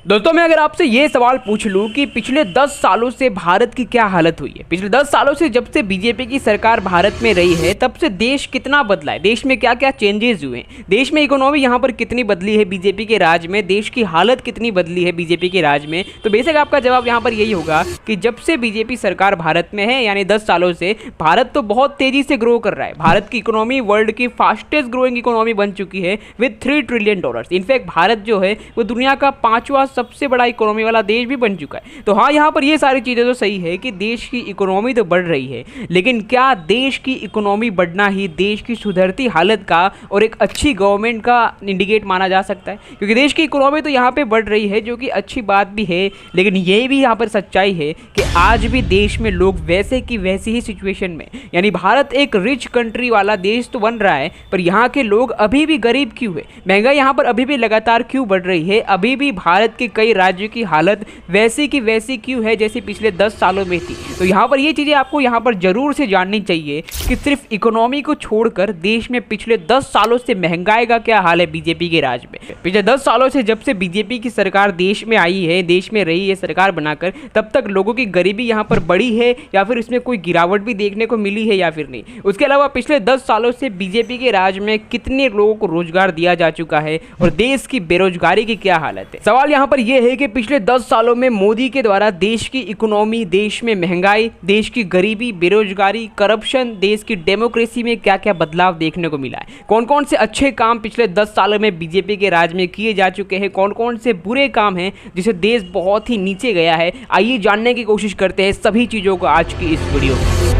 दोस्तों मैं अगर आपसे ये सवाल पूछ लूं कि पिछले 10 सालों से भारत की क्या हालत हुई है। पिछले 10 सालों से जब से बीजेपी की सरकार भारत में रही है तब से देश कितना बदला है, देश में क्या क्या चेंजेस हुए हैं, देश में इकोनॉमी यहाँ पर कितनी बदली है बीजेपी के राज में, देश की हालत कितनी बदली है बीजेपी के राज में। तो बेशक आपका जवाब यहाँ पर यही होगा कि जब से बीजेपी सरकार भारत में है यानी 10 सालों से भारत तो बहुत तेजी से ग्रो कर रहा है। भारत की इकोनॉमी वर्ल्ड की फास्टेस्ट ग्रोइंग इकोनॉमी बन चुकी है विद $3 ट्रिलियन। इनफैक्ट भारत जो है वो दुनिया का 5वां सबसे बड़ा इकोनॉमी वाला देश भी बन चुका है। तो हाँ, यहाँ पर ये सारी चीज़ें तो सही है कि देश की इकोनॉमी तो बढ़ रही है, लेकिन क्या देश की इकोनॉमी बढ़ना ही देश की सुधरती हालत का और एक अच्छी गवर्नमेंट का इंडिकेट माना जा सकता है? क्योंकि देश की इकोनॉमी तो यहाँ पे बढ़ रही है जो कि अच्छी बात भी है, लेकिन ये भी यहाँ पर सच्चाई है कि आज भी देश में लोग वैसे की वैसी ही सिचुएशन में, यानी भारत एक रिच कंट्री वाला देश तो बन रहा है पर यहाँ के लोग अभी भी गरीब क्यों है, महंगाई यहाँ पर अभी भी लगातार क्यों बढ़ रही है, अभी भी भारत के कई राज्यों की हालत वैसी की वैसी क्यों है जैसे पिछले 10 सालों में थी। तो यहाँ पर ये चीज़ें आपको यहाँ पर जरूर से जाननी चाहिए कि सिर्फ इकोनॉमी को छोड़कर देश में पिछले 10 सालों से महंगाई का क्या हाल है बीजेपी के राज में। पिछले 10 सालों से जब से बीजेपी की सरकार देश में आई है, देश में रही है सरकार बनाकर, तब तक लोगों की गरीबी यहाँ पर बढ़ी है या फिर इसमें कोई गिरावट भी देखने को मिली है या फिर नहीं। उसके अलावा पिछले 10 सालों से बीजेपी के राज में कितने लोगों को रोजगार दिया जा चुका है और देश की बेरोजगारी की क्या हालत है। सवाल यहाँ पर यह है कि पिछले 10 सालों में मोदी के द्वारा देश की इकोनॉमी, देश में महंगाई, देश की गरीबी, बेरोजगारी, करप्शन, देश की डेमोक्रेसी में क्या क्या बदलाव देखने को मिला है, कौन कौन से अच्छे काम पिछले 10 सालों में बीजेपी के राज में किए जा चुके हैं, कौन कौन से बुरे काम हैं जिसे देश बहुत ही नीचे गया है। आइए जानने की कोशिश करते हैं सभी चीज़ों को आज की इस वीडियो में।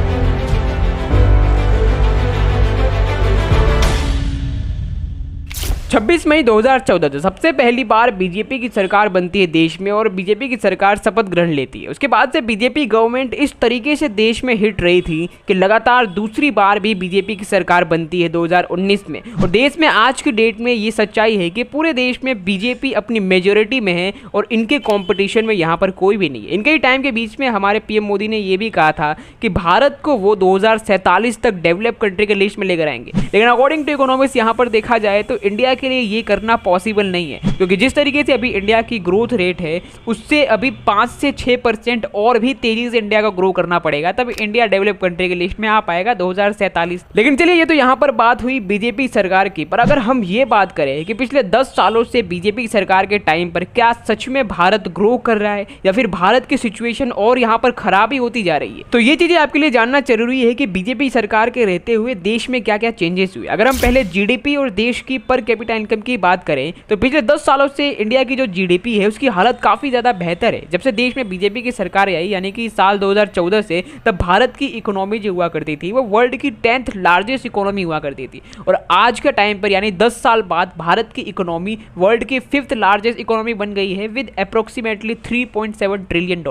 26 मई 2014 से सबसे पहली बार बीजेपी की सरकार बनती है देश में और बीजेपी की सरकार शपथ ग्रहण लेती है। उसके बाद से बीजेपी गवर्नमेंट इस तरीके से देश में हिट रही थी कि लगातार दूसरी बार भी बीजेपी की सरकार बनती है 2019 में। और देश में आज की डेट में ये सच्चाई है कि पूरे देश में बीजेपी अपनी मेजोरिटी में है और इनके कॉम्पिटिशन में यहाँ पर कोई भी नहीं है। इनके ही टाइम के बीच में हमारे पीएम मोदी ने यह भी कहा था कि भारत को वो 2047 तक डेवलप कंट्री के लिस्ट में लेकर आएंगे, लेकिन अकॉर्डिंग टू इकोनॉमिक्स यहाँ पर देखा जाए तो इंडिया के लिए ये करना पॉसिबल नहीं है, क्योंकि जिस तरीके से अभी इंडिया की ग्रोथ रेट है उससे अभी 5 से 6% और भी तेजी से इंडिया को ग्रो करना पड़ेगा, तब इंडिया डेवलप कंट्री की लिस्ट में आ पाएगा 2047। लेकिन चलिए, ये तो यहाँ पर बात हुई बीजेपी सरकार की, पर अगर हम ये बात करें कि पिछले 10 सालों से बीजेपी सरकार के टाइम पर क्या सच में भारत ग्रो कर रहा है या फिर भारत की सिचुएशन और यहाँ पर खराब ही होती जा रही है, तो ये चीजें आपके लिए जानना जरूरी है कि बीजेपी सरकार के रहते हुए देश में क्या क्या चेंजेस हुए। अगर हम पहले जीडीपी और देश की पर कैपिटा इनकम की बात करें तो पिछले 10 सालों से इंडिया की जो जीडीपी है उसकी हालत काफी ज्यादा बेहतर है। जब से देश में बीजेपी की सरकार आई यानी कि साल 2014 से, तब भारत की इकोनॉमी जो हुआ करती थी वो वर्ल्ड की 10th लार्जेस्ट इकोनॉमी हुआ करती थी, और आज के टाइम पर यानी 10 साल बाद भारत की इकोनॉमी वर्ल्ड की 5th लार्जेस्ट इकोनॉमी बन गई है विद अप्रोक्सीमेटली $3.7 ट्रिलियन।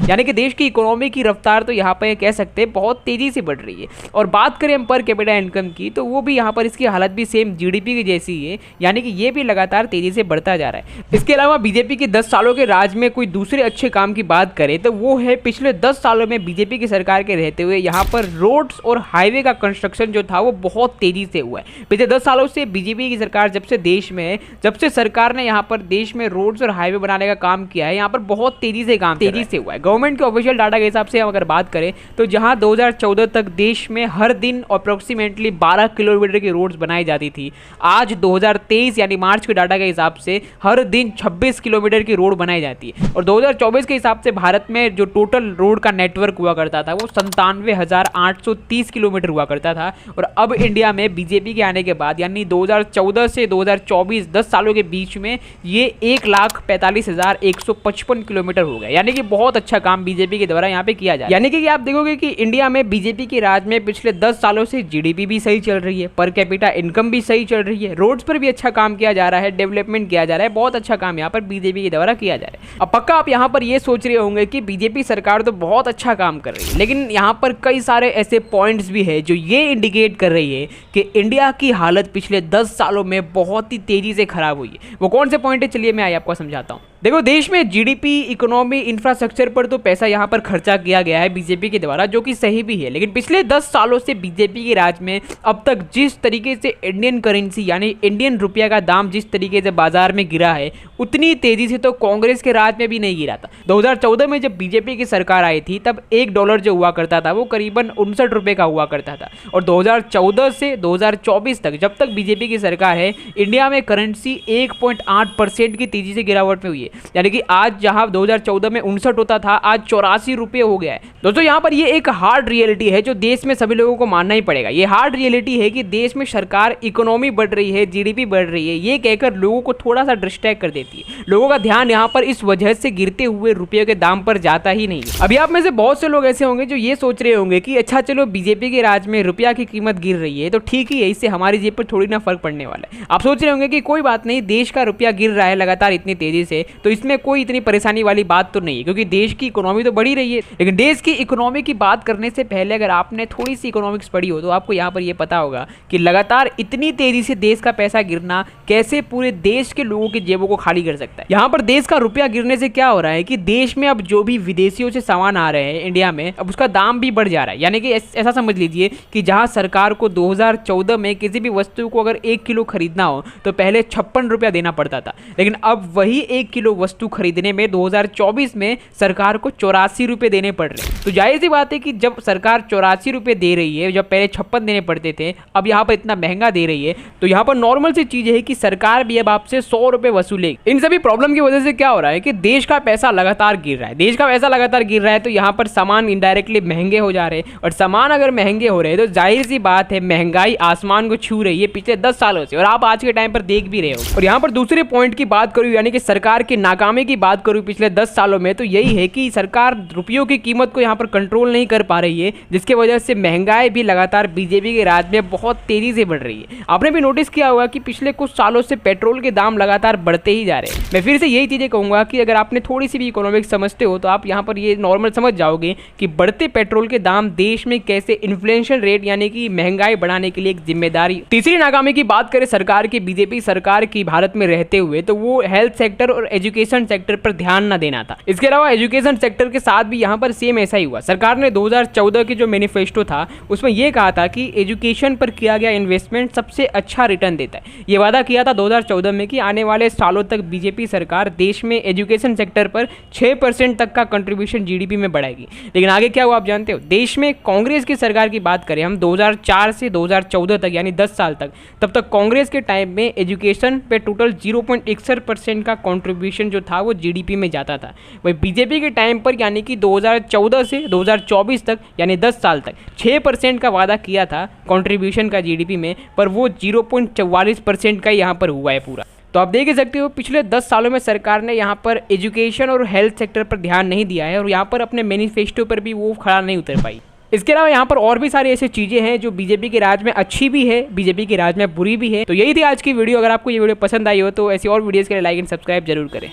यानी कि देश की इकोनॉमी की रफ्तार तो यहाँ पर कह सकते हैं बहुत तेजी से बढ़ रही है। और बात करें हम पर कैपिटा इनकम की तो वो भी यहाँ पर इसकी हालत भी सेम जीडीपी की जैसी है, यानी कि ये भी लगातार तेजी से बढ़ता जा रहा है। इसके अलावा बीजेपी के 10 सालों के राज में कोई दूसरे अच्छे काम की बात करें तो वो है पिछले 10 सालों में बीजेपी की सरकार के रहते हुए यहाँ पर रोड्स और हाईवे का कंस्ट्रक्शन जो था वो बहुत तेजी से हुआ है। पिछले 10 सालों से बीजेपी की सरकार जब से देश में है, जब से सरकार ने यहाँ पर देश में रोड्स और हाईवे बनाने का काम किया है, यहाँ पर बहुत तेजी से काम तेजी से हुआ है। गवर्नमेंट के ऑफिशियल डाटा के हिसाब से हम अगर बात करें तो जहाँ 2014 तक देश में हर दिन अप्रोक्सीमेटली 12 किलोमीटर की रोड्स बनाई जाती थी, आज 2023 यानी मार्च के डाटा के हिसाब से हर दिन 26 किलोमीटर की रोड बनाई जाती है। और 2024 के हिसाब से भारत में जो टोटल रोड का नेटवर्क हुआ करता था वो 97,830 किलोमीटर हुआ करता था, और अब इंडिया में बीजेपी के आने के बाद यानी 2014 से 2024 10 सालों के बीच में ये 1,45,155 किलोमीटर हो गया। यानी कि बहुत अच्छा काम बीजेपी के द्वारा यहाँ पे किया जाए। यानी कि आप देखोगे कि इंडिया में बीजेपी के राज में पिछले 10 सालों से जीडीपी भी सही चल रही है, पर कैपिटा इनकम भी सही चल रही है, रोड्स पर भी अच्छा काम किया जा रहा है, डेवलपमेंट किया जा रहा है, बहुत अच्छा काम यहाँ पर बीजेपी के द्वारा किया जा रहा है। अब पक्का आप यहाँ पर ये सोच रहे होंगे कि बीजेपी सरकार तो बहुत अच्छा काम कर रही है, लेकिन यहाँ पर कई सारे ऐसे पॉइंट्स भी है जो ये इंडिकेट कर रही है कि इंडिया की हालत पिछले 10 सालों में बहुत ही तेजी से खराब हुई है। वो कौन से पॉइंट है, चलिए मैं आइए आपको समझाता हूँ। देखो, देश में जीडीपी, इकोनॉमी, इंफ्रास्ट्रक्चर पर तो पैसा यहाँ पर खर्चा किया गया है बीजेपी के द्वारा, जो कि सही भी है, लेकिन पिछले 10 सालों से बीजेपी के राज में अब तक जिस तरीके से इंडियन करेंसी यानी इंडियन रुपया का दाम जिस तरीके से बाजार में गिरा है उतनी तेजी से तो कांग्रेस के राज में भी नहीं गिरा था। 2014 में जब बीजेपी की सरकार आई थी तब $1 जो हुआ करता था वो करीबन 59 रुपए का हुआ करता था। और 2014 से 2024 तक जब तक बीजेपी की सरकार है, इंडिया में करेंसी 1.8% की तेजी से गिरावट में हुई है। यानी कि आज जहां 2014 में 59 होता था, आज 84 रुपये हो गया है। दोस्तों यहाँ पर ये एक हार्ड रियलिटी है जो देश में सभी लोगों को मानना ही पड़ेगा। ये हार्ड रियलिटी है कि देश में सरकार इकोनॉमी बढ़ रही है, जीडीपी बढ़ रही है, ये कहकर लोगों को थोड़ा सा डिस्ट्रैक्ट कर देती है। लोगों का ध्यान यहाँ पर इस वजह से गिरते हुए रुपये के दाम पर जाता ही नहीं है। अभी आप में से बहुत से लोग ऐसे होंगे जो ये सोच रहे होंगे कि अच्छा चलो बीजेपी के राज में रुपया की कीमत गिर रही है तो ठीक ही है, इससे हमारी जेब पर थोड़ी ना फर्क पड़ने वाला है। आप सोच रहे होंगे कि कोई बात नहीं, देश का रुपया गिर रहा है लगातार इतनी तेजी से, तो इसमें कोई इतनी परेशानी वाली बात तो नहीं है, क्योंकि देश की इकोनॉमी तो बढ़ी रही है। लेकिन देश की इकोनॉमी की बात करने से पहले अगर आपने थोड़ी सी इकोनॉमिक्स पढ़ी हो तो आपको यहाँ पर यह पता होगा कि लगातार इतनी तेजी से देश का पैसा गिरना कैसे पूरे देश के लोगों की जेबों को खाली कर सकता है। यहाँ पर देश का रुपया गिरने से क्या हो रहा है कि देश में अब जो भी विदेशियों से सामान आ रहे हैं इंडिया में, अब उसका दाम भी बढ़ जा रहा है। यानी कि ऐसा समझ लीजिए कि जहां सरकार को 2014 में किसी भी वस्तु को अगर 1 किलो खरीदना हो तो पहले 56 रुपया देना पड़ता था, लेकिन अब वही 1 किलो वस्तु खरीदने में 2024 में सरकार को 84 रुपये देने पड़ रहे हैं। तो जाहिर सी बात है कि जब सरकार 84 रुपये दे रही है, जब पहले 56 देने पड़ते थे, अब यहाँ पर इतना महंगा दे रही है, तो यहाँ पर नॉर्मल सी चीज है कि सरकार भी अब आपसे 100 रुपये वसूलेगी। इन सभी प्रॉब्लम की वजह से क्या हो रहा है कि देश का पैसा लगातार गिर रहा है। देश का पैसा लगातार गिर रहा है तो यहाँ पर सामान इनडायरेक्टली महंगे हो जा रहे हैं, और सामान अगर महंगे हो रहे हैं तो जाहिर सी बात है महंगाई आसमान को छू रही है पिछले 10 सालों से, और आप आज के टाइम पर देख भी रहे हो। और यहाँ पर दूसरे पॉइंट की बात करूँ, यानी कि सरकार की नाकामी की बात करूँ पिछले 10 सालों में, तो यही है कि सरकार रुपयों की कीमत को यहाँ पर कंट्रोल नहीं कर पा रही है, जिसकी वजह से महंगाई भी लगातार बीजेपी के राज में बहुत तेजी से बढ़ रही है। आपने भी नोटिस किया होगा कि पिछले कुछ सालों से पेट्रोल के दाम लगातार बढ़ते ही जा रहे हैं। मैं फिर से यही चीजें कहूंगा कि अगर आपने थोड़ी सी भी इकोनॉमिक्स समझते हो तो आप यहाँ पर ये नॉर्मल समझ जाओगे कि बढ़ते पेट्रोल के दाम देश में कैसे इन्फ्लेशन रेट यानी कि महंगाई बढ़ाने के लिए एक जिम्मेदारी। तीसरी नाकामी की बात करें सरकार की, बीजेपी सरकार की भारत में रहते हुए, तो वो हेल्थ सेक्टर और एजुकेशन सेक्टर पर ध्यान न देना था। इसके अलावा एजुकेशन सेक्टर के साथ भी यहाँ पर सेम ऐसा ही हुआ। सरकार ने 2014 की जो मैनिफेस्टो था उसमें यह कहा था कि एजुकेशन पर किया गया इन्वेस्टमेंट सबसे अच्छा रिटर्न देता है। ये वादा किया था 2014 में कि आने वाले सालों तक बीजेपी सरकार देश में एजुकेशन सेक्टर पर 6% तक का कंट्रीब्यूशन जीडीपी में बढ़ाएगी। लेकिन आगे क्या हुआ आप जानते हो? देश में कांग्रेस की सरकार की बात करें हम 2004 से 2014 तक यानी 10 साल तक, तब तक कांग्रेस के टाइम में एजुकेशन पे टोटल 0.61% का कंट्रीब्यूशन जो था वो जीडीपी में जाता था। वही बीजेपी के टाइम पर यानी कि 2014 से 2024 तक यानी 10 साल तक 6% का वादा किया था कंट्रीब्यूशन का जीडीपी में, पर वो 0.44% का यहाँ पर हुआ है पूरा। तो आप देख ही सकते हो पिछले 10 सालों में सरकार ने यहाँ पर एजुकेशन और हेल्थ सेक्टर पर ध्यान नहीं दिया है, और यहाँ पर अपने मैनिफेस्टो पर भी वो खड़ा नहीं उतर पाई। इसके अलावा यहाँ पर और भी सारी ऐसी चीज़ें हैं जो बीजेपी के राज में अच्छी भी है, बीजेपी के राज में बुरी भी है। तो यही थी आज की वीडियो। अगर आपको ये वीडियो पसंद आई हो तो ऐसी और वीडियोज़ के लिए लाइक एंड सब्सक्राइब जरूर करें।